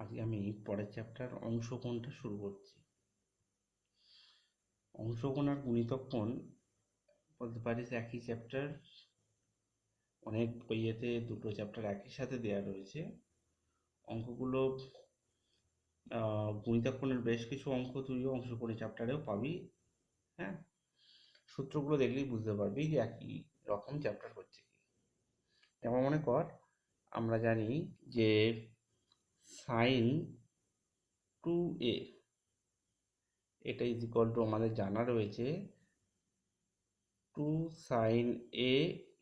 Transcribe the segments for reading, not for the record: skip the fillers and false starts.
আজকে আমি পরের চ্যাপ্টার অংশকোণটা শুরু করছি। অংশকোণ আর গুণিতক কোণ বলতে পারিস একই চ্যাপ্টার। অনেক বইয়েতে দুটো চ্যাপ্টার একই সাথে দেওয়া রয়েছে। অঙ্কগুলো গুণিতক কোণের বেশ কিছু অঙ্ক তুইও অংশকোণের চ্যাপ্টারেও পাবি। হ্যাঁ, সূত্রগুলো দেখলেই বুঝতে পারবি যে একই রকম চ্যাপ্টার হচ্ছে কি। যেমন মনে কর, আমরা জানি যে সাইন 2a এটা ইজ ইকুয়াল টু আমাদের জানা রয়েছে 2 sin a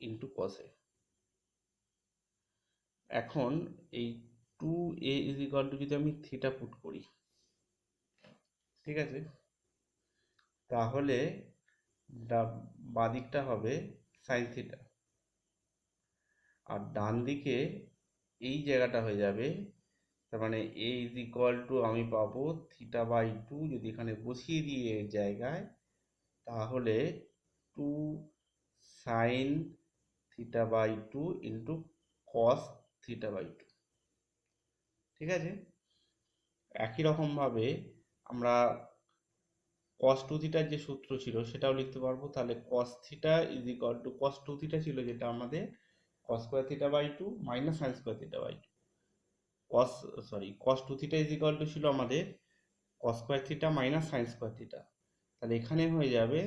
into cos a। এখন এই 2a ইজ ইকুয়াল টু যদি আমি থিটা পুট করি, ঠিক আছে, তাহলে বাদিকটা হবে সাইন থিটা, আর ডান দিকে এই জায়গাটা হয়ে যাবে, তার মানে এ ইজ ইকুয়াল টু আমি পাবো থিটা বাই 2, যদি এখানে বসিয়ে দিই এর জায়গায়, তাহলে 2 sine theta by 2 into cos theta by 2। ঠিক আছে, একই রকমভাবে আমরা cos 2 থিটার যে সূত্র ছিল সেটাও লিখতে পারবো। তাহলে cos theta is equal to cos 2 theta ছিল যেটা আমাদের cos square theta by 2 minus sine square theta by 2। cos 2 theta is equal to ছিল আমাদের cos square theta minus sine square theta. তাহলে এখানে হয়ে যাবে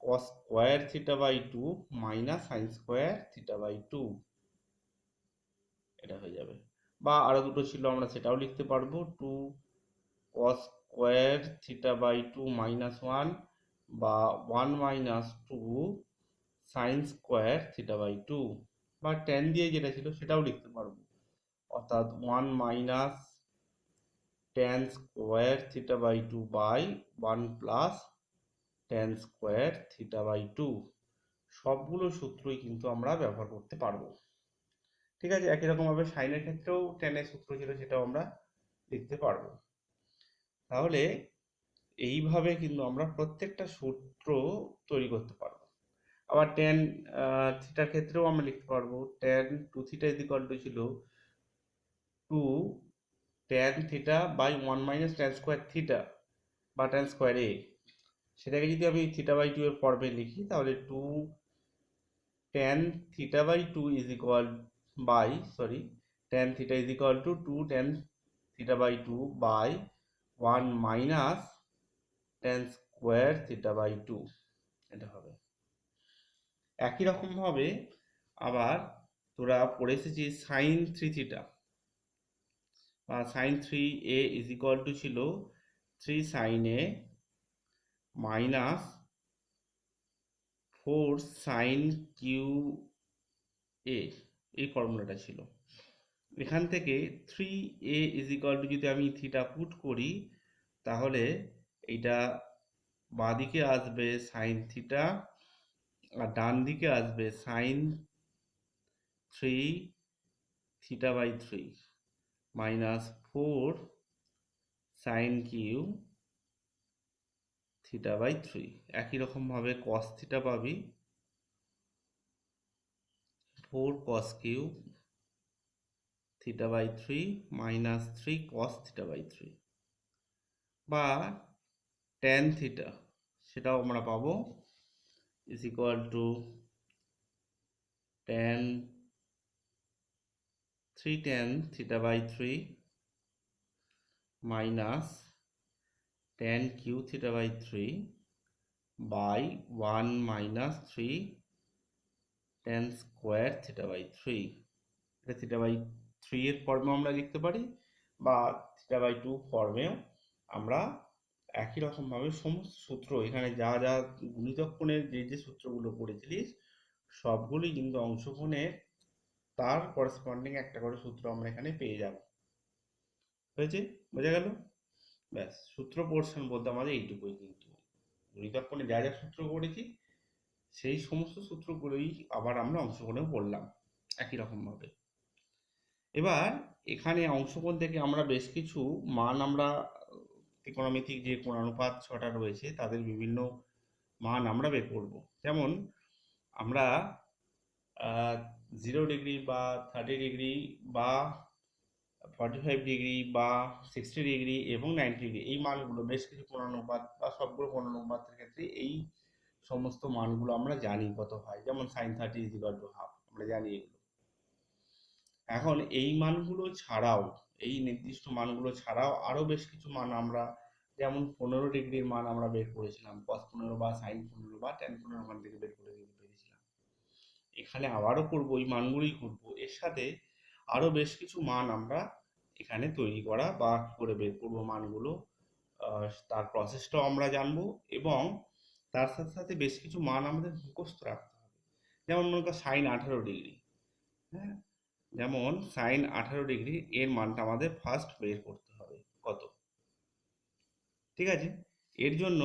cos square theta by 2 minus sine square theta by 2, এটা হয়ে যাবে। বা আরো দুটো ছিল আমরা সেটাও লিখতে পারবো, 2 cos square theta by 2 minus 1, বা 1 minus 2 sine square theta by 2, বা টেন দিয়ে যেটা ছিল সেটাও লিখতে পারবো, অর্থাৎ 1 minus tan square theta by 2 by 1 plus tan square theta by 2। সবগুলো সূত্রই কিন্তু আমরা ব্যবহার করতে পারবো। ঠিক আছে, একই রকমভাবে সাইনের ক্ষেত্রেও টেনের সূত্র ছিল, সেটাও আমরা লিখতে পারবো। তাহলে এইভাবে কিন্তু আমরা প্রত্যেকটা সূত্র তৈরি করতে পারবো। আবার টেন থিটার ক্ষেত্রেও আমরা লিখতে পারবো, tan 2 theta is equal to ছিল 2 tan theta by 1 minus tan square theta বা টেন স্কোয়ার এ। সেটাকে যদি আমি থিটা বাই 2 এর ফর্মে লিখি, তাহলে 2 tan theta by 2 is equal by tan theta is equal to 2 tan theta by 2 by 1 minus tan square theta by 2, এটা হবে। একই রকম ভাবে আবার তোরা পড়ে এসেছিস সাইন 3 থিটা বা sine 3a is equal to ছিল 3 sine a minus 4 sine cube a, এই ফর্মুলাটা ছিল। এখান থেকে 3a ইজ ইকুয়াল টু যদি আমি থিটা পুট করি, তাহলে এইটা বাঁদিকে আসবে সাইন থিটা আর ডান দিকে আসবে sine 3 theta by 3 minus 4 sine cube theta by 3। একই রকমভাবে কস থিটা পাবি 4 cos cube theta by 3 minus 3 cos theta by 3, বা ট্যান থিটা সেটাও আমরা পাবো is equal to tan 3 tan theta by 3 minus tan cube theta by 3 by 1 minus 3 tan square theta by 3। এটা theta by 3 এর ফর্মেও আমরা লিখতে পারি, বা থিটা বাই 2 ফর্মেও আমরা একই রকমভাবে সমস্ত সূত্র, এখানে যা যা গুণিতক কোণের যে যে সূত্রগুলো পড়েছিলিস সবগুলোই কিন্তু অংশকোণের তার করেসপন্ডিং একটা করে সূত্র আমরা এখানে পেয়ে যাব। হয়েছে, বোঝা গেল? ব্যাস, সূত্র পোর্শন বলতে আমাদের এইটুকুই। কিন্তু গুণিতক কোণে যা যা সূত্র পড়েছি সেই সমস্ত সূত্রগুলোই আবার আমরা অংশকোণেও পড়লাম একই রকমভাবে। এবার এখানে অংশকোণ থেকে আমরা বেশ কিছু মান, আমরা ত্রিকোণমিতিক যে কোণানুপাত ছটা রয়েছে তাদের বিভিন্ন মান আমরা বের করব। যেমন আমরা 0 ডিগ্রি বা 30 ডিগ্রি বা 45 ডিগ্রি বা 60 ডিগ্রি এবং 90 ডিগ্রি, এই মানগুলো বেশ কিছু কোণানুপাত বা সবগুলো কোণানুপাতের ক্ষেত্রে এই সমস্ত মানগুলো আমরা জানি কত হয়, যেমন sin 30 = ½ আমরা জানি এগুলো। এখন এই মানগুলো ছাড়াও, এই নির্দিষ্ট মানগুলো ছাড়াও আরো বেশ কিছু মান আমরা, যেমন 15 ডিগ্রির মান আমরা বের করেছিলাম cos 15 বা sin 15 বা tan 15 ওখান থেকে বের করে দিতে পেরেছিলাম। এখানে আবারও করব, ওই মানগুলোই করব, এর সাথে আরো বেশ কিছু মান আমরা এখানে তৈরি করা বা কি করে বের করব মানগুলো, তার প্রসেসটাও আমরা জানবো, এবং তার সাথে সাথে বেশ কিছু মান আমাদের মুখস্থ রাখতে হবে। যেমন মনে করো sin 18 ডিগ্রি, হ্যাঁ, যেমন sin 18 ডিগ্রি এর মানটা আমাদের ফার্স্ট বের করতে হবে কত। ঠিক আছে, এর জন্য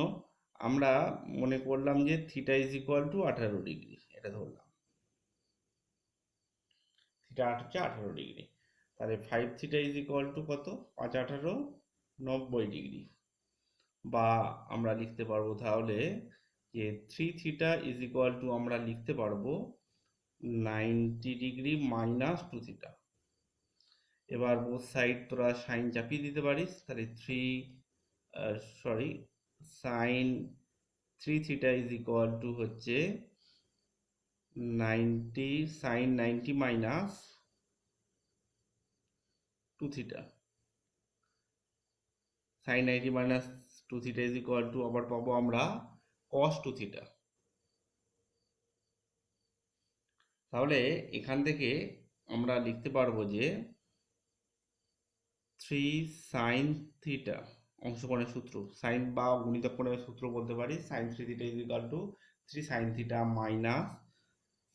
আমরা মনে করলাম যে θ = 18 ডিগ্রি, এটা ধরলাম থিটা হচ্ছে 18 ডিগ্রি, তাহলে 5θ কত, 5×18 90 ডিগ্রি, বা আমরা লিখতে পারবো তাহলে যে 3θ আমরা লিখতে পারবো 90 ডিগ্রি মাইনাস 2θ। এবার বোথ সাইড তোরা সাইন চাপিয়ে দিতে পারিস, তাহলে সাইন 3θ হচ্ছে 90 সাইন 90 মাইনাস 2θ, সাইন 90 মাইনাস 2θ আবার পাবো আমরা cos 2θ। তাহলে এখান থেকে আমরা লিখতে পারবো যে 3 সাইন থিটা, অংশকোণের সূত্র সাইন বা গুণিতক কোণের সূত্র বলতে পারি, sine 3θ 3 sine theta minus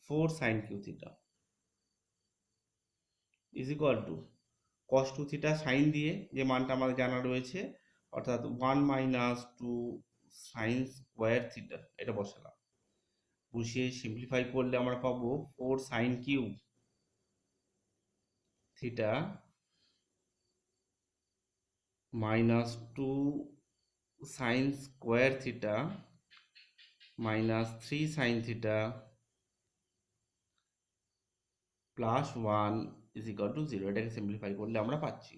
4 sine cube theta cos 2θ sine দিয়ে যে মানটা আমাদের জানা রয়েছে, অর্থাৎ 1 মাইনাস 2 সাইন স্কোয়ার থিটা, এটা বসালাম, বসিয়ে সিম্পলিফাই করলে আমরা পাবো 4 sine cube theta minus 2 sine square theta minus 3 sine theta plus 1 0। এটাকে সিম্পলিফাই করলে আমরা পাচ্ছি।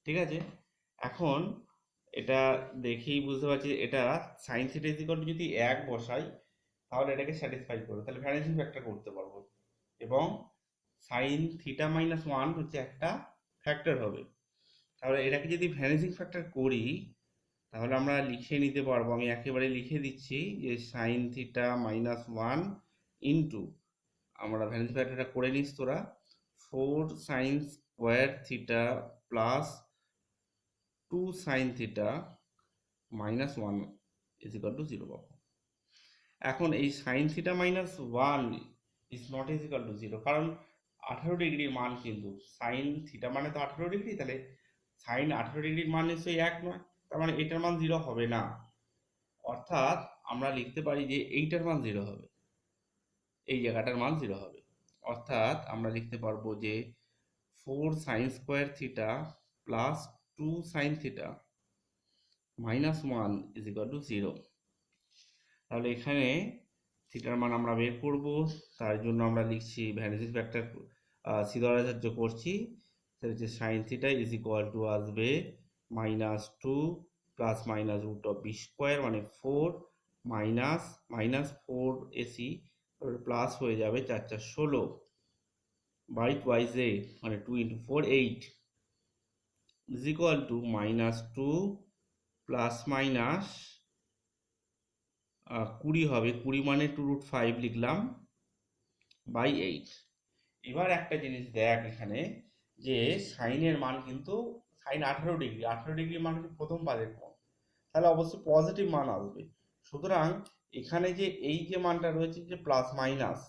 ঠিক আছে, এখন এটা দেখেই বুঝতে পারছি এটা সাইন থিটা যদি 1 বসাই তাহলে এটাকে স্যাটিসফাই করবে, তাহলে ভ্যানিশিং ফ্যাক্টর করতে পারবো, এবং সাইন থিটা মাইনাস 1 হচ্ছে একটা ফ্যাক্টর হবে। তাহলে এটাকে যদি ভ্যানিশিং ফ্যাক্টর করি তাহলে আমরা লিখে নিতে পারবো, আমি একেবারে লিখে দিচ্ছি যে সাইন থিটা মাইনাস 1 ইন্টু, আমরা ভ্যানিশিং ফ্যাক্টরটা করে নিস তোরা, 4 sign square theta plus 2 sine theta minus 1 0 পাবো। এখন এই sign theta minus 1 is not 0, কারণ 18 ডিগ্রির মান কিন্তু সাইন থিটা মানে তো 18 ডিগ্রি, তাহলে সাইন 18 ডিগ্রির মান নিশ্চয়ই 1 নয়, তার মানে এটার মান 0 হবে না, অর্থাৎ আমরা লিখতে পারি যে এইটার মান 0 হবে, এই জায়গাটার মান 0 হবে, অর্থাৎ আমরা লিখতে পারবো যে 4 sign square theta plus 2 sine theta minus 1 0। তাহলে এখানে থিটার মান আমরা বের করব, তার জন্য আমরা লিখছি ভ্যানিশিং ফ্যাক্টর সি দ্বারা সাহায্য করছি, সেটা হচ্ছে সাইন থিটা আসবে -2 plus minus root of B square মানে 4 মাইনাস মাইনাস 4 এসি প্লাস হয়ে যাবে 4 4 16 বাই টুয়াইস এ মানে 2 × 4 8 -2 প্লাস মাইনাস 20 হবে, 20 মানে 2√5 লিখলাম বাই 8। এবার একটা জিনিস দেখ এখানে, যে সাইনের মান কিন্তু সাইন 18 ডিগ্রি, 18 ডিগ্রি মান হচ্ছে প্রথম পাদের কোণ, তাহলে অবশ্যই পজিটিভ মান আসবে। সুতরাং এখানে যে এই যে মানটা রয়েছে যে প্লাস মাইনাস,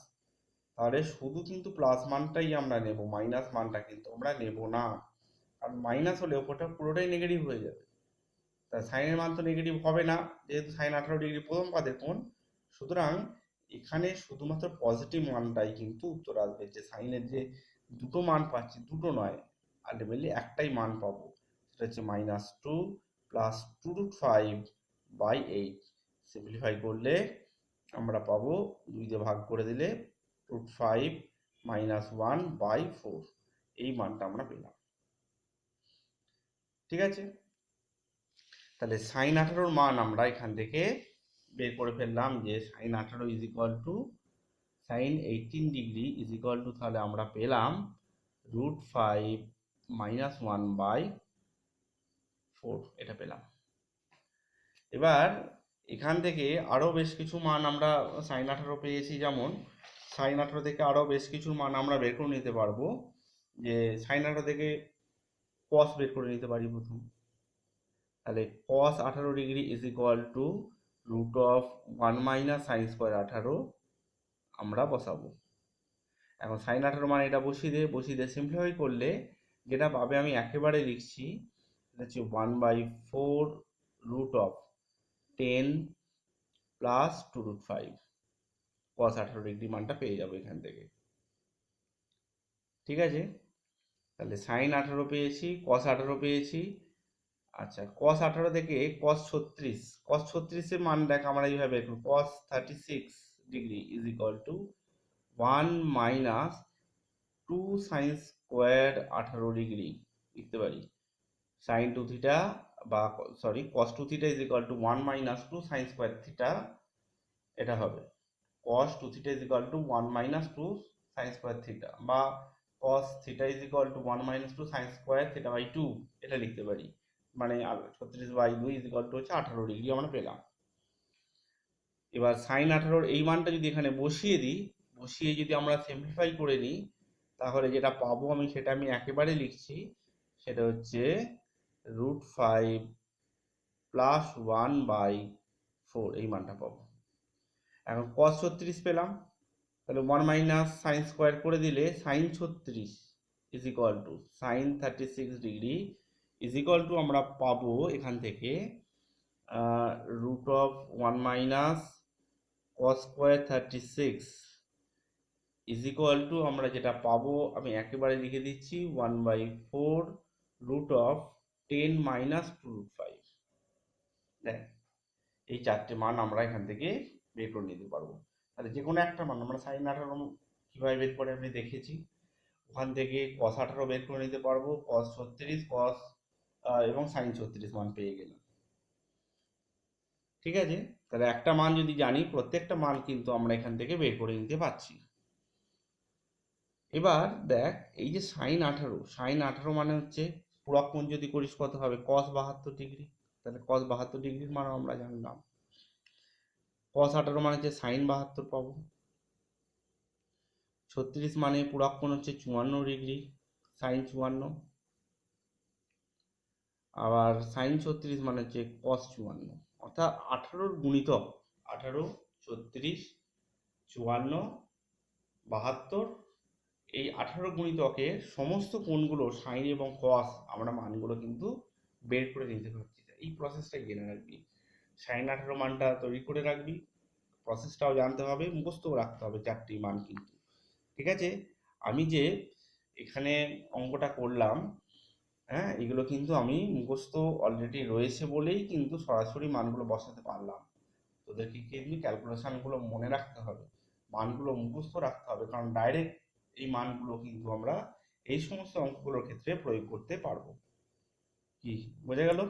তাহলে শুধু কিন্তু প্লাস মানটাই আমরা নেব, মাইনাস মানটা কিন্তু আমরা নেব না, কারণ মাইনাস হলে ওপরটা পুরোটাই নেগেটিভ হয়ে যাবে, তা সাইনের মান তো নেগেটিভ হবে না, যেহেতু সাইন 18 ডিগ্রি প্রথম পাদের কোণ। সুতরাং এখানে শুধুমাত্র পজিটিভ মানটাই কিন্তু উত্তর আসবে, যে সাইনের যে দুটো মান পাচ্ছি, দুটো নয়, আলটিমেটলি একটাই মান পাবো, সেটা হচ্ছে -2 প্লাস 2√5 বাই 8। সিম্পলিফাই করলে আমরা পাবো 2 দিয়ে ভাগ করে দিলে √5 -1 বাই 4, এই মানটা আমরা পেলাম। ঠিক আছে, তাহলে সাইন 18 মান আমরা এখান থেকে বের করে ফেললাম যে sine 18 is equal to sine 18 degree is equal to, তাহলে আমরা পেলাম √5 - 1/4, এটা পেলাম। এবার এখান থেকে আরও বেশ কিছু মান আমরা সাইন 18 পেয়েছি, যেমন সাইন 18 থেকে আরও বেশ কিছু মান আমরা বের করে নিতে পারবো, যে সাইন 18 থেকে কস বের করে নিতে পারি প্রথম। তাহলে cos 18 degree is equal to √1 - sin square 18 আমরা বসাবো। এখন সাইন 18 মানে এটা বসিয়ে দিয়ে সিম্পলিফাই করলে যেটা পাবে আমি একেবারে লিখছি, এটা হচ্ছে 1/4 √10 প্লাস 2√5, cos 18 ডিগ্রি মানটা পেয়ে যাবো এখান থেকে। ঠিক আছে, তাহলে সাইন 18 পেয়েছি, cos 18 পেয়েছি। আচ্ছা, cos 18 থেকে cos 36 এর মান দেখ আমরা এইভাবে একটু, cos 36 degree is equal to 1 - 2 sin square 18 degree লিখতে পারি। sin 2 থিটা বা sorry cos 2 theta is equal to 1 - 2 sin square theta, এটা হবে cos 2 theta is equal to 1 - 2 sin square theta, বা cos theta is equal to 1 - 2 sin square theta by 2, এটা লিখতে পারি। মানে 36/2 ইজ ইকুয়াল টু হচ্ছে 18 degree আমরা পেলাম। এবার সাইন 18 এই মানটা যদি এখানে বসিয়ে দিই, বসিয়ে যদি আমরা সিম্পলিফাই করে নিই, তাহলে যেটা পাবো সেটা আমি একেবারে লিখছি, সেটা হচ্ছে √5 প্লাস 1/4, এই মানটা পাবো। এখন cos 36 পেলাম, তাহলে 1 - sin স্কোয়ার করে দিলে sin 36 is equal two sin 36 degree is equal two আমরা পাবো এখান থেকে √1 - cos square 36 is equal two, আমরা যেটা পাবো আমি একেবারে লিখে দিচ্ছি 1/4 √10 - 2√5। দেখ, এই চারটে মান আমরা এখান থেকে বের করে নিতে পারবো। তাহলে যে কোনো একটা মান আমরা সাইন 18 কীভাবে বের করে আমি দেখেছি, ওখান থেকে cos 18 বের করে নিতে পারবো, cos 36 cos এবং sin 36 মান পেয়ে গেলাম। ঠিক আছে, তাহলে একটা মান যদি জানি, প্রত্যেকটা মান কিন্তু আমরা এখান থেকে বের করে নিতে পারছি। এবার দেখ, এই যে সাইন 18 মানে হচ্ছে পূরক কোণ যদি করিস কত হবে, cos 72 ডিগ্রি, তাহলে cos 72 ডিগ্রির মান আমরা জানলাম। cos 18 মানে হচ্ছে সাইন 72 পাবো। 36 মানে পূরক কোণ হচ্ছে 54 ডিগ্রি, সাইন 54। আবার সাইন 36 মানে হচ্ছে cos 54, অর্থাৎ 18 গুণিতক 18, 36, 54, 72, এই 18 গুণিতকের সমস্ত কোণগুলো সাইন এবং কস আমরা মানগুলো কিন্তু বের করে নিতে পারছি। এই প্রসেসটা জেনে রাখবি, সাইন 18 মানটা তৈরি করে রাখবি, প্রসেসটাও জানতে হবে, মুখস্থও রাখতে হবে চারটি মান কিন্তু। ঠিক আছে, আমি যে এখানে অঙ্কটা করলাম, হ্যাঁ, এগুলো কিন্তু আমি মুখস্থ অলরেডি রয়েছে বলেই কিন্তু সরাসরি মানগুলো বসাতে পারলাম। তোদেরকে কিন্তু ক্যালকুলেশনগুলো মনে রাখতে হবে, মানগুলো মুখস্থ রাখতে হবে, কারণ ডাইরেক্ট এই মানগুলো কিন্তু আমরা এই সমস্ত অঙ্কগুলোর ক্ষেত্রে প্রয়োগ করতে পারবো। কি বোঝা গেল?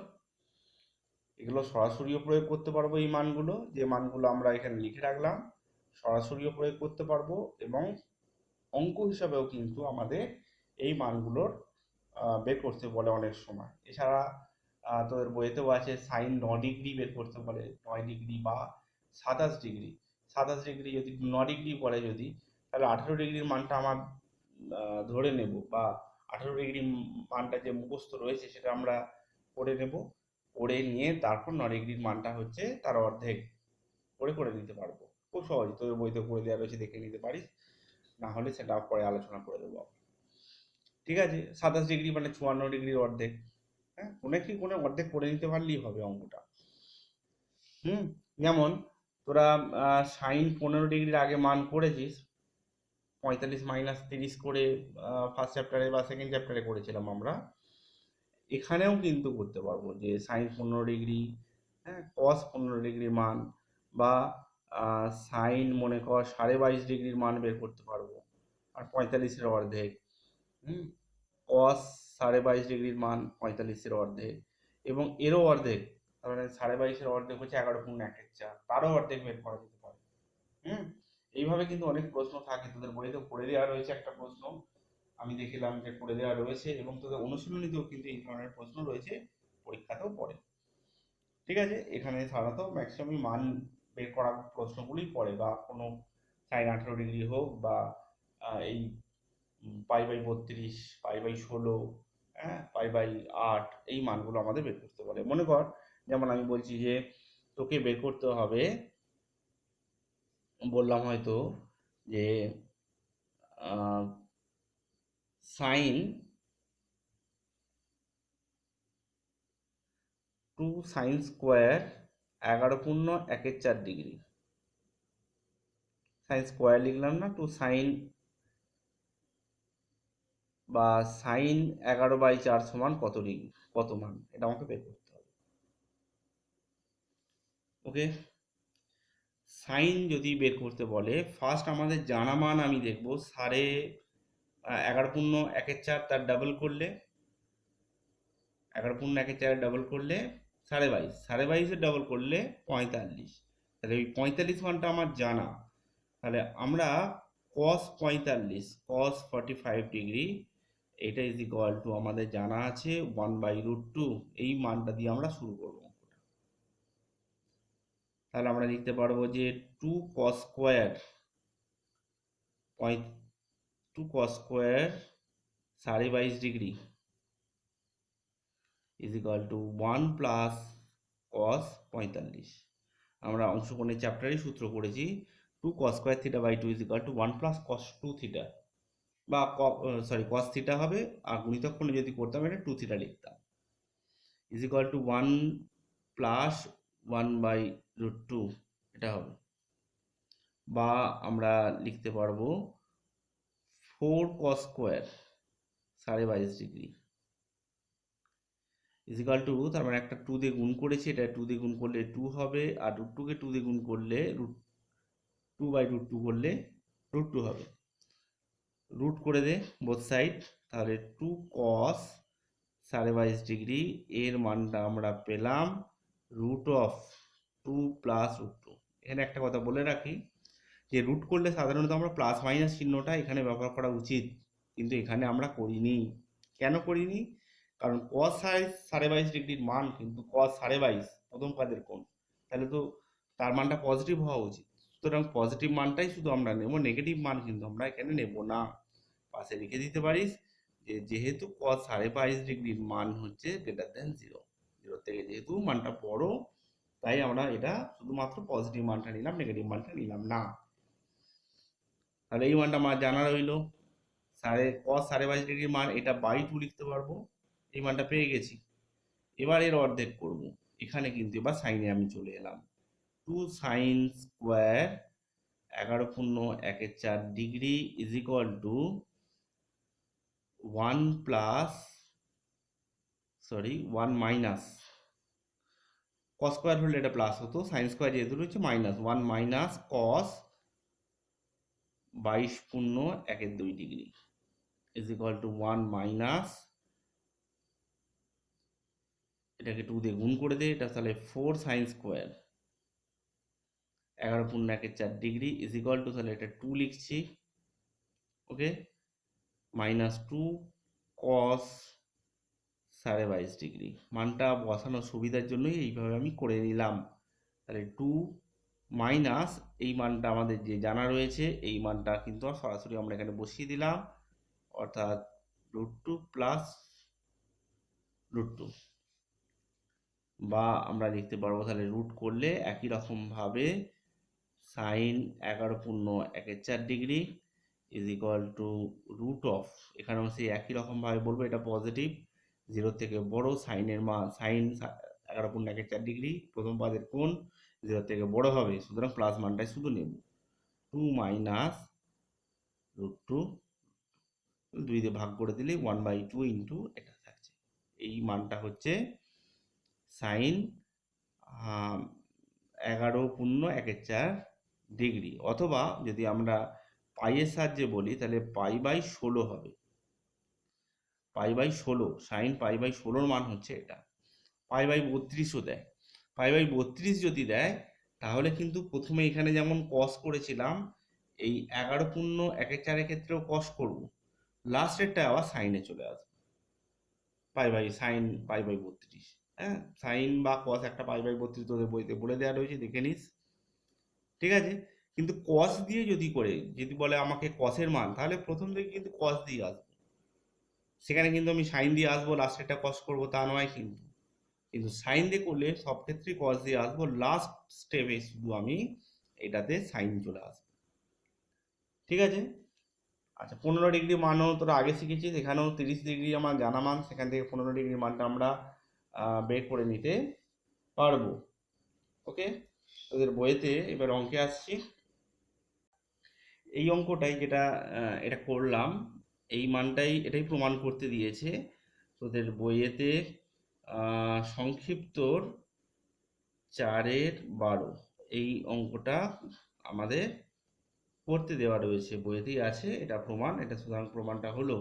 এগুলো সরাসরিও প্রয়োগ করতে পারবো, এই মানগুলো যে মানগুলো আমরা এখানে লিখে রাখলাম সরাসরিও প্রয়োগ করতে পারবো, এবং অঙ্ক হিসাবেও কিন্তু আমাদের এই মানগুলোর বের করতে বলে অনেক সময়। এছাড়া তোদের বইয়েতেও আছে সাইন 9 ডিগ্রি বের করতে বলে, 9 ডিগ্রি বা 27 ডিগ্রি। 27 ডিগ্রি যদি 9 ডিগ্রি পড়ে যদি, তাহলে 18 ডিগ্রির মানটা আমার ধরে নেব, বা 18 ডিগ্রি মানটা যে মুখস্থ রয়েছে সেটা আমরা করে নেব, করে নিয়ে তারপর 9 ডিগ্রির মানটা হচ্ছে তার অর্ধেক করে নিতে পারবো। খুব সহজ, তোদের বইতে করে দেওয়া রয়েছে, দেখে নিতে পারিস, না হলে সেটা পরে আলোচনা করে দেবো। ঠিক আছে, 27 ডিগ্রি মানে 54 ডিগ্রির অর্ধেক। হ্যাঁ, কোনো অর্ধেক করে নিতে পারলেই হবে অঙ্কটা। যেমন তোরা সাইন 15 ডিগ্রির আগে মান করেছিস, 45 - 30 করে ফার্স্ট চ্যাপ্টারে বা সেকেন্ড চ্যাপ্টারে করেছিলাম আমরা। এখানেও কিন্তু করতে পারবো যে সাইন 15 ডিগ্রি, হ্যাঁ, কস 15 ডিগ্রির মান, বা সাইন মনে কর 22.5 ডিগ্রির মান বের করতে পারবো, আর 45-এর অর্ধেক। কস 22.5 ডিগ্রির মান 45-এর অর্ধেক, এবং এরও অর্ধেক, তার মানে 22.5-এর অর্ধেক হচ্ছে 11.1 তারও অর্ধেক বের করা যেতে পারে। এইভাবে কিন্তু অনেক প্রশ্ন থাকে, তোদের বইতে করে দেওয়া রয়েছে একটা প্রশ্ন, আমি দেখলাম যে করে দেওয়া রয়েছে, এবং তোদের অনুশীলনীতেও কিন্তু এই ধরনের প্রশ্ন রয়েছে, পরীক্ষাতেও পড়ে। ঠিক আছে, এখানে সাধারণত ম্যাক্সিমাম মান বের করা প্রশ্নগুলি পড়ে, বা কোনো sin 18 ডিগ্রি হোক, বা এই π/32, π/16, হ্যাঁ, π/8, এই মানগুলো আমাদের বের করতে বলে। মনে কর, যেমন আমি বলছি যে তোকে বের করতে হবে, বললাম হয়তো যে sign 2 sin² 11.1 degree, sine square লিখলাম না, 2 sin বা সাইন 11/4 সমান কত ডিগ্রি, কত মান, এটা আমাকে বের করতে হবে। ওকে, সাইন যদি বের করতে বলে, ফার্স্ট আমাদের জানা মান আমি দেখব 11.1 তার ডাবল করলে, 11.1 ডাবল করলে 22.5, 22.5-এর ডাবল করলে 45, তাহলে ওই 45 মানটা আমার জানা, তাহলে আমরা cos 45, cos 45 ডিগ্রি, এটা ইজ ইকুয়াল টু আমাদের জানা আছে 1/√2, এই মানটা দিয়ে আমরা শুরু করব। তাহলে আমরা লিখতে পারবো যে 2 cos square 22.5 is equal to 1 plus cos 45। আমরা অংশকোণের চ্যাপ্টারে সূত্র করেছি 2 cos square θ/2 is equal to 1 plus cos 2θ, বা cos θ হবে, আর গুণিতক কোণে যদি করতাম এটা 2θ লিখতাম, ইজ ইকুয়াল টু 1 প্লাস 1/√2, এটা হবে। বা আমরা লিখতে পারবো 4 cos square 22.5 degree is equal two, তার মানে একটা 2 দিয়ে গুণ করেছি, এটা 2 দিয়ে গুণ করলে 2 হবে, আর √2 কে 2 দিয়ে গুণ করলে 2/√2 করলে √2 হবে। রুট করে দে বোথ সাইড, তাহলে 2 cos 22.5 ডিগ্রি, এর মানটা আমরা পেলাম √2 প্লাস √2। এখানে একটা কথা বলে রাখি, যে রুট করলে সাধারণত আমরা প্লাস মাইনাস চিহ্নটা এখানে ব্যবহার করা উচিত, কিন্তু এখানে আমরা করিনি। কেন করিনি? কারণ cos 22.5 ডিগ্রির মান কিন্তু cos 22.5 প্রথম পদের কোণ, তাহলে তো তার মানটা পজিটিভ হওয়া উচিত, সুতরাং পজিটিভ মানটাই শুধু আমরা নেব, নেগেটিভ মান কিন্তু আমরা এখানে নেব না। পাশে লিখে দিতে পারিস যে যেহেতু cos 22.5 ডিগ্রির মান হচ্ছে গ্রেটার দেন 0, 0 থেকে যেহেতু মানটা বড়, তাই আমরা এটা শুধুমাত্র পজিটিভ মানটা নিলাম, নেগেটিভ মানটা নিলাম না। তাহলে এই মানটা আমার জানা রইল, cos 22.5 ডিগ্রির মান, এটা /2 লিখতে পারবো, এই মানটা পেয়ে গেছি। এবার এর অর্ধেক করব, এখানে কিন্তু এবার সাইনে আমি চলে এলাম, 2 sin square 11.1 is equal to 1 minus, cos square হলে এটা প্লাস হতো, সাইন স্কোয়ার যেহেতু রয়েছে minus, 1 minus cos 22.1 degree is equal to 1 minus, এটাকে 2 দিয়ে গুণ করে দেয়, এটা তাহলে 4 sine square 11.1 degree is equal to, তাহলে এটা 2 লিখছি, ওকে, মাইনাস 2 cos 22.5 ডিগ্রি, মানটা বসানোর সুবিধার জন্যই এইভাবে আমি করে নিলাম। তাহলে 2 মাইনাস এই মানটা আমাদের যে জানা রয়েছে, এই মানটা কিন্তু সরাসরি আমরা এখানে বসিয়ে দিলাম, অর্থাৎ √2 প্লাস √2, বা আমরা লিখতে পারবো তাহলে রুট করলে একই রকম ভাবে sine 11.1 degree is equal to √, এখানেও সেই একই রকম ভাবে বলবো, এটা পজিটিভ, 0 থেকে বড়, সাইনের মান সাইন 11.1 ডিগ্রি প্রথম পদের কোণ 0 থেকে বড় হবে, সুতরাং প্লাস মানটাই শুধু নেব, 2 মাইনাস √2, 2 দিয়ে ভাগ করে দিলে 1/2 ইন্টু এটা থাকছে, এই মানটা হচ্ছে সাইন 11.1 ডিগ্রি, অথবা যদি আমরা পাইয়ের সাহায্যে বলি তাহলে π/16 হবে। π/16, সাইন π/16 মান হচ্ছে এটা। π/32ও দেয়। π/32 যদি দেয় তাহলে কিন্তু প্রথমে এখানে যেমন কস করেছিলাম, এই 11 × 1/4 ক্ষেত্রেও কস করব, লাস্টেরটা আবার সাইনে চলে আসবে। সাইন π/32, হ্যাঁ, সাইন বা কস একটা π/32 তোদের বইতে বলে দেওয়া রয়েছে, দেখে নিস, ঠিক আছে। কিন্তু কস দিয়ে যদি বলে আমাকে কসের মান, তাহলে প্রথম থেকে কিন্তু কস দিয়ে আসবো, সেখানে কিন্তু আমি সাইন দিয়ে আসবো, লাস্টেরটা কস করবো তা নয় কিন্তু। কিন্তু সাইন দিয়ে করলে সব ক্ষেত্রেই কস দিয়ে আসবো, লাস্ট স্টেপে শুধু আমি এটাতে সাইন চলে আসবো, ঠিক আছে। আচ্ছা, 15 ডিগ্রি মানও তোরা আগে শিখেছিস, এখানেও 30 ডিগ্রি আমার জানা মান, সেখান থেকে 15 ডিগ্রির মানটা আমরা বের করে নিতে পারবো। ওকে, তোদের বইয়েতে এবার অঙ্কে আসছি। এই অঙ্কটাই যেটা এটা করলাম, এই মানটাই এটাই প্রমাণ করতে দিয়েছে তোদের বইয়েতে, সংক্ষিপ্তর 4/12 এই অঙ্কটা আমাদের করতে দেওয়া রয়েছে, বইয়েতেই আছে এটা প্রমাণ, এটা সুতরাং প্রমাণটা হলো,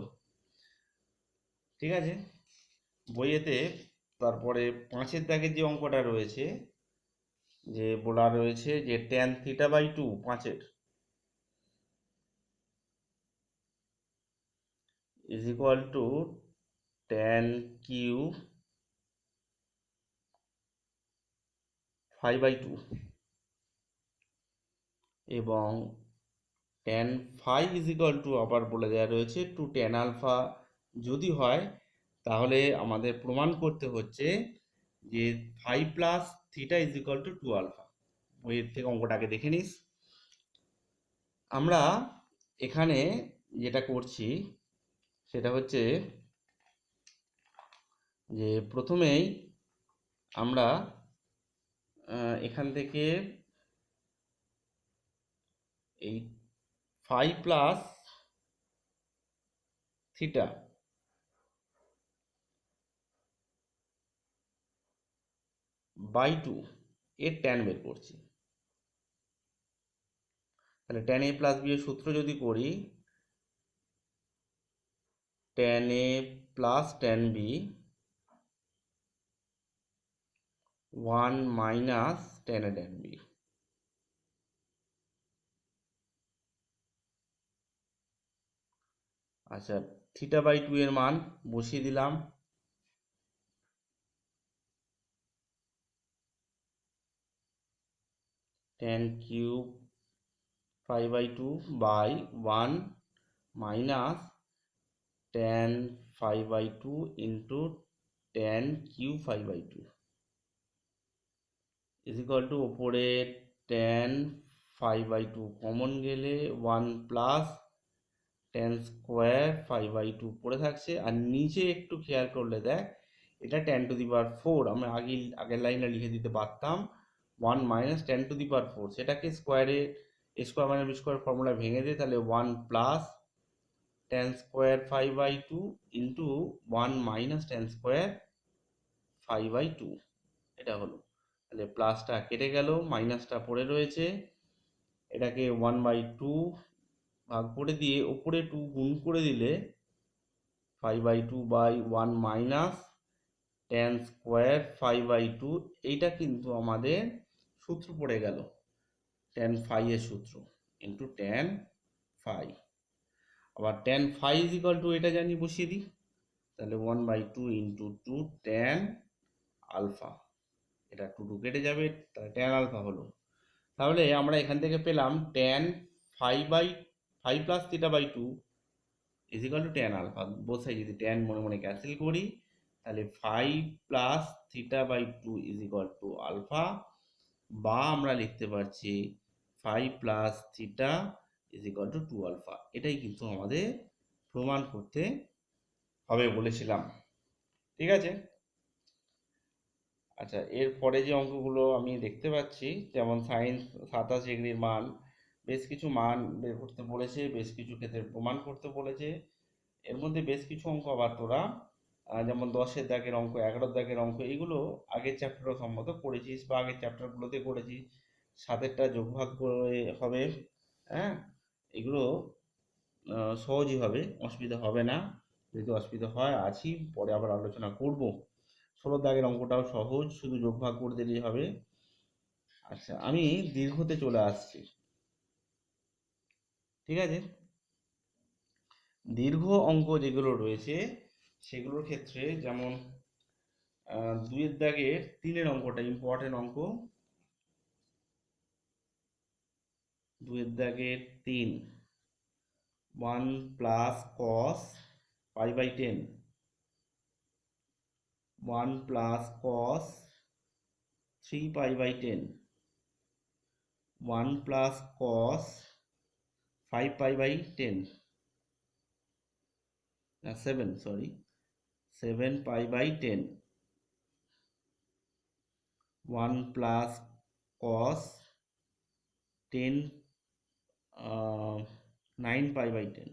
ঠিক আছে। বইয়েতে তারপরে 5-এর দাগের যে অঙ্কটা রয়েছে, যে বলা রয়েছে যে tan θ/2 5-এর is equal to tan cube 5/2 এবং tan phi is equal to আবার বলে দেওয়া রয়েছে 2 tan আলফা। যদি হয় তাহলে আমাদের প্রমাণ করতে হচ্ছে যে 5 plus theta is equal to 2 alpha. বইয়ের থেকে অঙ্কটাকে দেখে নিস। আমরা এখানে যেটা করছি সেটা হচ্ছে যে প্রথমেই আমরা এখান থেকে এই 5 প্লাস থিটা বাই 2 এর ট্যান বের করছি। তাহলে ট্যান এ প্লাস বি এর সূত্র যদি করি, tan A plus tan B 1 minus tan A tan B. আচ্ছা, θ/2 এর মান বসিয়ে দিলাম, tan cube 5/2 by 1 minus tan 5/2 into tan cube 5/2 is equal to, ওপরে tan 5/2 কমন গেলে 1 প্লাস tan স্কোয়ার 5/2 পড়ে থাকছে, আর নিচে একটু খেয়াল করলে দেখ এটা tan⁴, আমরা আগের লাইনে লিখে দিতে পারতাম 1 মাইনাস tan⁴, সেটাকে স্কোয়ারে স্কোয়ার মানে বি স্কোয়ার ফর্মুলা ভেঙে দিয়ে তাহলে 1 plus tan square 5/2 into 1 minus tan square 5/2, এটা হলো। তাহলে প্লাসটা কেটে গেল, মাইনাসটা পড়ে রয়েছে, এটাকে 1/2 ভাগ করে দিয়ে ওপরে 2 গুণ করে দিলে 5/2 বাই 1 মাইনাস tan স্কোয়ার 5/2, এইটা কিন্তু আমাদের সূত্র পড়ে গেল, tan phi এর সূত্র ইন্টু tan phi। আবার tan phi is equal two এটা জানি, বসিয়ে দিই, তাহলে 1/2 ইন্টু 2 tan আলফা, এটা 2 কেটে যাবে, তাহলে tan আলফা হলো। তাহলে আমরা এখান থেকে পেলাম tan 5 plus θ/2 is equal to tan alpha. বসে যদি tan মনে মনে ক্যান্সেল করি, তাহলে 5 plus θ/2 is equal to alpha, বা আমরা লিখতে পারছি 5 plus theta is equal to 2 alpha. এটাই কিন্তু আমাদের প্রমাণ করতে হবে বলেছিলাম, ঠিক আছে। আচ্ছা, এরপরে যে অঙ্কগুলো আমি দেখতে পাচ্ছি, যেমন সাইন 27 ডিগ্রির মান, বেশ কিছু মান বের করতে বলেছে, বেশ কিছু ক্ষেত্রে প্রমাণ করতে বলেছে। এর মধ্যে বেশ কিছু অঙ্ক আবার তোরা যেমন 10-এর দাগের অঙ্ক, 11-এর দাগের অঙ্ক, এগুলো আগের চ্যাপ্টারও সম্মত করেছিস বা আগের চ্যাপ্টারগুলোতে করেছিস, 7-এরটা যোগভাগ করে হবে, হ্যাঁ, এগুলো সহজই হবে, অসুবিধা হবে না। যদি অসুবিধা হয় আছি, পরে আবার আলোচনা করব। 16 দাগের অঙ্কটাও সহজ, শুধু যোগ ভাগ করে দিলেই হবে। আচ্ছা, আমি দীর্ঘতে চলে আসছি। ঠিক আছে, দীর্ঘ অঙ্ক যেগুলো রয়েছে সেগুলোর ক্ষেত্রে যেমন 2 দাগের 3 অঙ্কটা ইম্পর্টেন্ট অঙ্ক। 2 দাগের 3, 1 plus cos pi by 10, 1 plus cos 3 pi by 10, 1 plus cos 5 pi by 10, 7 sorry, 7 pi by 10, 1 plus cos 10 9 pi by 10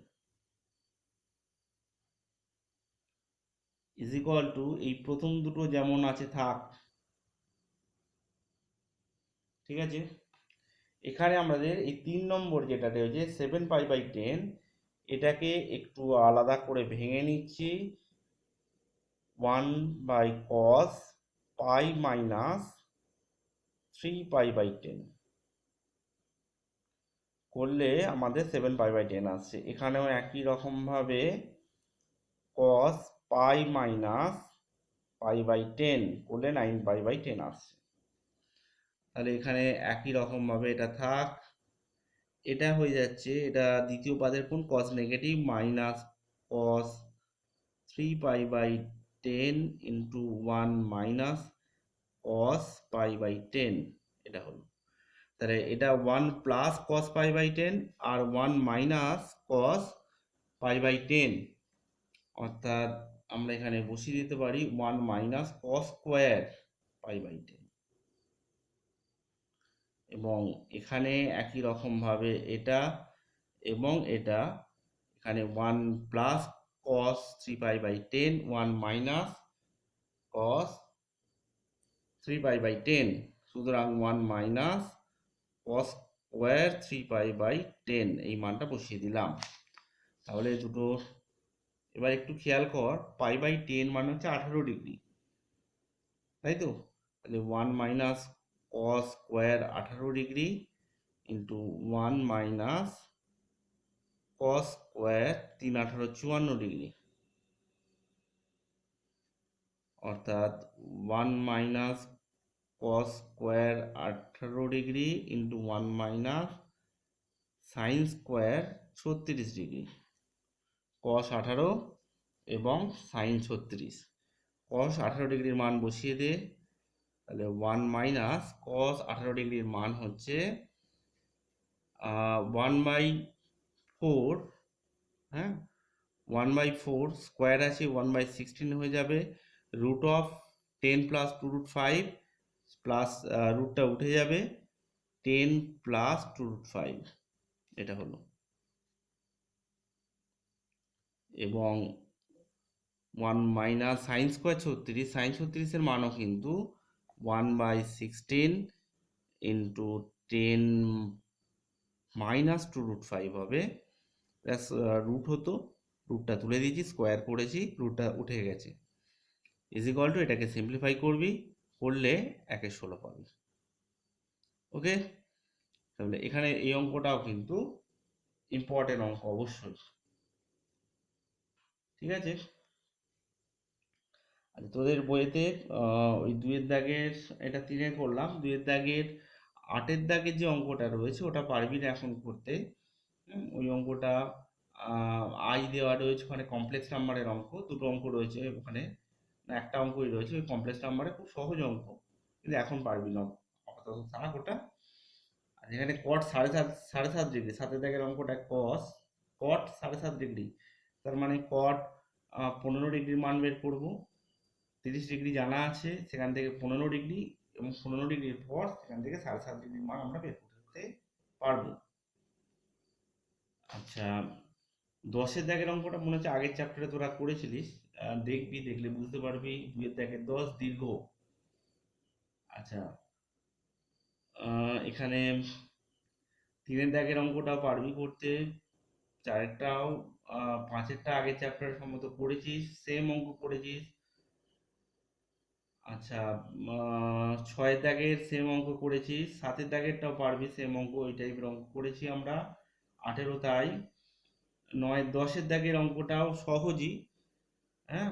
is equal to, এই প্রথম দুটো যেমন আছে থাক। ঠিক আছে, এখানে আমাদের এই 3 নম্বর যেটা রয়েছে 7 পাই বাই 10, এটাকে একটু আলাদা করে ভেঙে নিচ্ছি। 1 by cos pi minus 3 pi by 10 করলে আমাদের 7 পাই বাই 10 আসছে। এখানেও একই রকমভাবে কস পাই মাইনাস পাই বাই 10 করলে 9 পাই বাই 10 আসছে। তাহলে এখানে একই রকমভাবে এটা থাক। এটা হয়ে যাচ্ছে, এটা দ্বিতীয় পাদের কোন, cos negative minus cos 3 pi by 10 into 1 minus cos pi by 10, এটা হলো। তাহলে এটা 1 প্লাস কস পাই বাই 10 আর 1 মাইনাস কস পাই বাই 10, অর্থাৎ আমরা এখানে বসিয়ে দিতে পারি 1 minus cos square pi by 10। এবং এখানে একই রকমভাবে এটা এবং এটা, এখানে 1 plus cos 3 pi by 10, 1 minus cos 3 pi by 10, সুতরাং 1 minus cos square 3 pi by 10 এই মানটা বসিয়ে দিলাম। তাহলে দুটো এবার একটু খেয়াল কর, পাই বাই 10 মানে হচ্ছে 18 ডিগ্রি, তাই তো? তাহলে 1 minus cos square 18 degree into 1 minus cos square 3 18 54 degree, অর্থাৎ 1 minus cos square 18 degree into 1 minus sine square 36 degree, cos 18 এবং সাইন 36। কস 18 ডিগ্রির মান বসিয়ে দে, তাহলে 1 মাইনাস কস 18 ডিগ্রির মান হচ্ছে 1/4, হ্যাঁ, 1/4 স্কোয়ার আছে 1/16 হয়ে যাবে, রুট অফ 10 প্লাস 2√5 প্লাস রুটটা উঠে যাবে 10 প্লাস 2√5, এটা হলো। এবং 1 মাইনাস সাইন স্কোয়ার 36, সাইন 36-এর মানও কিন্তু 1/16 ইন্টু 10 মাইনাস 2√5 হবে। প্লাস রুট হতো, রুটটা তুলে দিয়েছি, স্কোয়ার করেছি, রুটটা উঠে গেছে, ইজ ইকুয়াল টু, এটাকে সিম্পলিফাই করবি, করলে 1/16 পাবি। ওকে, তাহলে এখানে এই অঙ্কটাও কিন্তু ইম্পর্টেন্ট অঙ্ক অবশ্যই। ঠিক আছে, আচ্ছা তোদের বইয়েতে ওই 2 দাগের, এটা 3 করলাম, 2 দাগের 8 দাগের যে অঙ্কটা রয়েছে ওটা পারবি না এখন করতে। ওই অঙ্কটা আই দেওয়া রয়েছে ওখানে, কমপ্লেক্স নাম্বারের অঙ্ক, দুটো অঙ্ক রয়েছে ওখানে, না একটা অঙ্কই রয়েছে ওই কমপ্লেক্স নাম্বারে, খুব সহজ অঙ্ক, কিন্তু এখন পারবি না, আপাতত থাক ওটা। আর এখানে কট 7.5 ডিগ্রি, 7 দাগের অঙ্কটা কট 7.5 ডিগ্রি, তার মানে কট 15 ডিগ্রির মান বের করবো। 30 ডিগ্রি জানা আছে, সেখান থেকে 15 ডিগ্রি, এবং 15 ডিগ্রির পর সেখান থেকে 7.5 ডিগ্রির মান আমরা বের করতে পারবো। আচ্ছা, 10 দাগের অঙ্কটা মনে হচ্ছে আগের চ্যাপ্টারে তোরা করেছিলিস, দেখবি, দেখলে বুঝতে পারবি। 2 দাগের 10 দীর্ঘ। আচ্ছা, এখানে 3 দাগের অঙ্কটাও পারবি করতে, 4টাও পাঁচেরটা আগের চ্যাপ্টারে সম্ভবত পড়েছিস, সেম অঙ্ক করেছিস। আচ্ছা, ছয়ের দাগের সেম অঙ্ক করেছিস, সাতের দাগেরটাও পারবি সেম অঙ্ক, ওই টাইপের অঙ্ক করেছি আমরা। আঠেরো তাই। নয় দশের দাগের অঙ্কটাও সহজই। হ্যাঁ,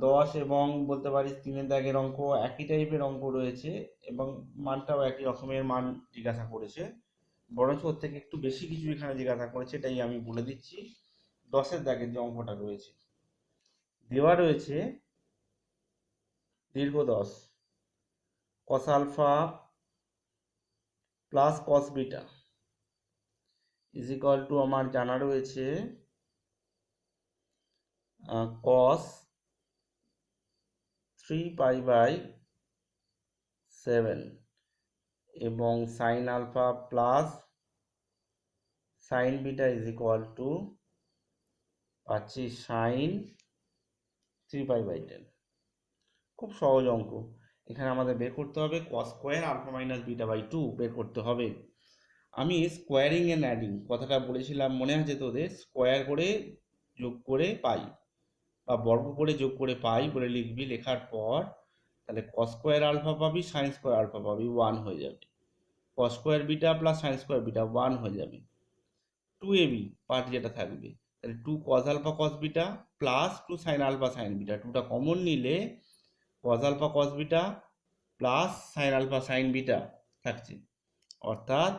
10 এবং বলতে পারিস 3-এর দাগের অঙ্ক একই টাইপের অঙ্ক রয়েছে, এবং মানটাও একই রকমের মান জিজ্ঞাসা করেছে, বরঞ্চ ওর থেকে একটু বেশি কিছু এখানে জিজ্ঞাসা করেছে, এটাই আমি বলে দিচ্ছি। 10-এর দাগের যে অঙ্কটা রয়েছে, দেওয়া রয়েছে দীর্ঘ 10 cos alpha plus cos beta is equal to, আমার জানা রয়েছে কস 3π/7 এবং sine alpha plus sine beta is equal to পাচ্ছি সাইন 3π/10। খুব সহজ অঙ্ক। এখানে আমাদের বের করতে হবে cos square alpha minus beta by 2 বের করতে হবে। আমি স্কোয়ারিং এন্ড অ্যাডিং কথাটা বলেছিলাম, মনে আছে তোদের? স্কোয়ার করে যোগ করে পাই, বা বর্গ করে যোগ করে পাই বলে লিখবি, লেখার পর তাহলে কস স্কোয়ার আলফা পাবি, সাইন স্কোয়ার আলফা পাবি, 1 হয়ে যাবে। Cos square beta plus sine square beta 1 হয়ে যাবে। 2ab পার্ট যেটা থাকবে, তাহলে 2 cos alpha cos beta plus 2 sine alpha sine beta, 2টা কমন নিলে cos alpha cos beta plus sine alpha sine beta থাকছে, অর্থাৎ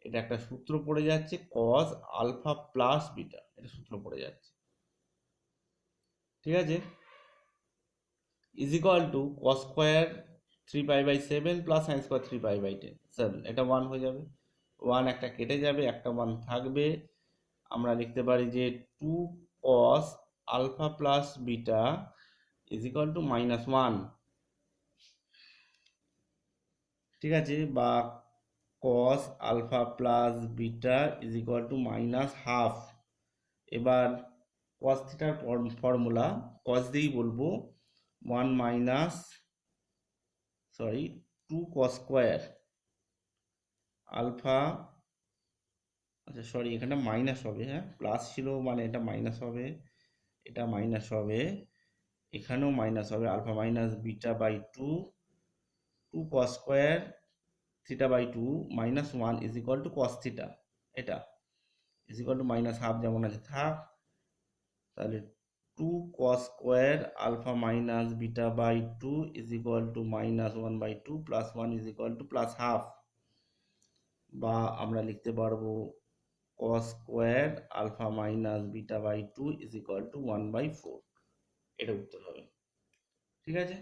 এটা একটা সূত্র পড়ে যাচ্ছে কস আলফা প্লাস বিটা, এটা সূত্র পড়ে যাচ্ছে। ঠিক আছে, is equal to cos square 3π/7 plus sine square 3π/7, এটা 1 হয়ে যাবে। 1 একটা কেটে যাবে, একটা 1 থাকবে। আমরা লিখতে পারি যে 2 cos alpha plus beta is equal to -1। ঠিক আছে, বা cos alpha plus beta is equal to -1/2। এবার কস থিটার ফর্মুলা কস দিয়েই বলবো, 1 মাইনাস 2 কস স্কোয়ার আলফা, আচ্ছা সরি এখানে মাইনাস হবে, হ্যাঁ প্লাস ছিল মানে এটা মাইনাস হবে, এটা মাইনাস হবে, এখানেও মাইনাস হবে, alpha minus beta by 2 cos square theta by 2 -1 is equal to cos theta, এটা ইজ ইকুয়াল টু -1/2 যেমন আছে থাক। তাহলে 2 cos square alpha minus beta by 2 is equal to -1/2 plus 1 is equal to +1/2, বা আমরা লিখতে পারবো cos square alpha minus beta by 2 is equal to 1/4। এটা উত্তর হবে। ঠিক আছে,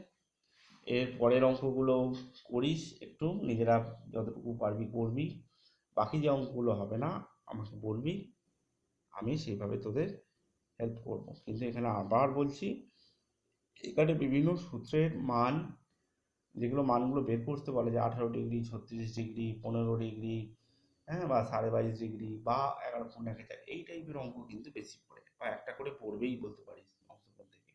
এর পরের অঙ্কগুলো করিস একটু, নিজেরা যতটুকু পারবি করবি, বাকি যে অঙ্কগুলো হবে না আমাকে বলবি, আমি সেইভাবে তোদের হেল্প করব। কিন্তু এখানে আবার বলছি, এখানে বিভিন্ন সূত্রের মান, যেগুলো মানগুলো বের করতে বলে যে 18 ডিগ্রি, 36 ডিগ্রি, 15 ডিগ্রি, হ্যাঁ, বা 22.5 ডিগ্রি, বা 11.1, এই টাইপের অঙ্ক কিন্তু বেশি পড়ে, বা একটা করে পড়বেই বলতে পারিস অঙ্কগুলো থেকে।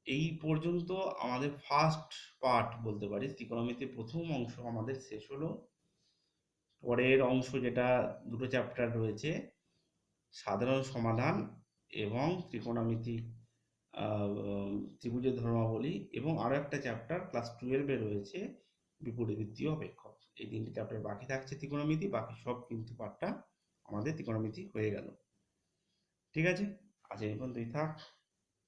এই পর্যন্ত আমাদের ফার্স্ট পার্ট বলতে পারিস, ত্রিকোণমিতির প্রথম অংশ আমাদের শেষ হলো। পরের অংশ যেটা দুটো চ্যাপ্টার রয়েছে, সাধারণ সমাধান এবং ত্রিকোণমিতি, ত্রিভুজের ধর্মাবলী, এবং আরও একটা চ্যাপ্টার ক্লাস 12-এ রয়েছে বিপরীতবৃত্তীয় অপেক্ষক। এই 3টে চ্যাপ্টার বাকি থাকছে ত্রিকোণমিতি, বাকি সব কিন্তু পার্টটা আমাদের ত্রিকোণমিতি হয়ে গেল। ঠিক আছে, আজ এই পর্যন্তই থাক।